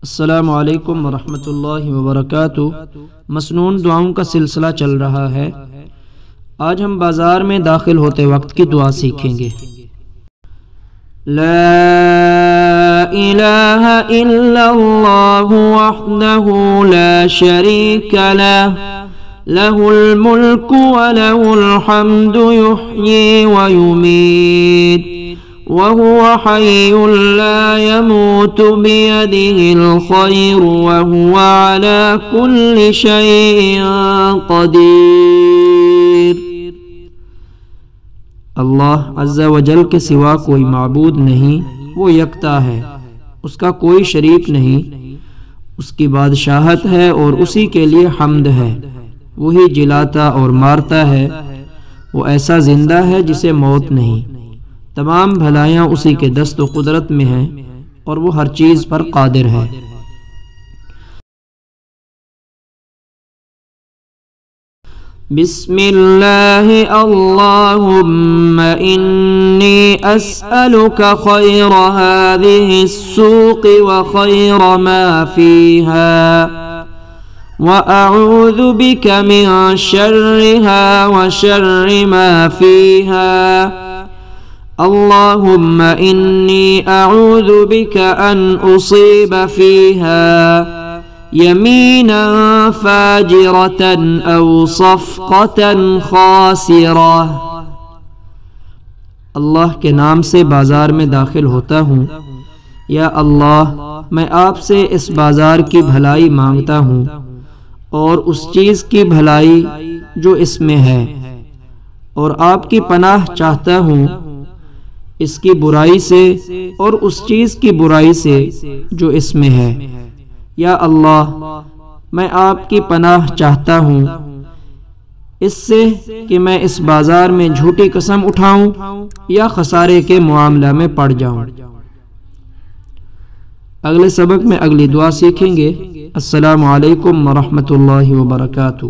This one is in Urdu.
السلام علیکم ورحمۃ اللہ وبرکاتہ۔ مسنون دعاؤں کا سلسلہ چل رہا ہے۔ آج ہم بازار میں داخل ہوتے وقت کی دعا سیکھیں گے۔ لا الہ الا اللہ وحدہ لا شریک لہ لہ الملک ولہ الحمد یحیی ویمیت وهو حي لا يموت بيده الخير وهو على كل شيء قدير۔ اللہ عز و جل کے سوا کوئی معبود نہیں، وہ یکتا ہے، اس کا کوئی شریک نہیں، اس کی بادشاہت ہے اور اسی کے لیے حمد ہے۔ وہی جلاتا اور مارتا ہے، وہ ایسا زندہ ہے جسے موت نہیں۔ تمام بھلائیاں اسی کے دست و قدرت میں ہیں اور وہ ہر چیز پر قادر ہے۔ بسم اللہ اللہم انی اسألک خیر هذه السوق وخیر ما فیها وأعوذ بک من شرها وشر ما فیها۔ اللهم إني أعوذ بك أن أصيب فيها يمينا فاجرة أو صفقة خاسرة۔ اللہ کے نام سے بازار میں داخل ہوتا ہوں۔ یا اللہ، میں آپ سے اس بازار کی بھلائی مانگتا ہوں اور اس چیز کی بھلائی جو اس میں ہے، اور آپ کی پناہ چاہتا ہوں اس کی برائی سے اور اس چیز کی برائی سے جو اس میں ہے۔ یا اللہ، میں آپ کی پناہ چاہتا ہوں اس سے کہ میں اس بازار میں جھوٹی قسم اٹھاؤں یا خسارے کے معاملہ میں پڑ جاؤں۔ اگلے سبق میں اگلی دعا سیکھیں گے۔ السلام علیکم ورحمۃ اللہ وبرکاتہ۔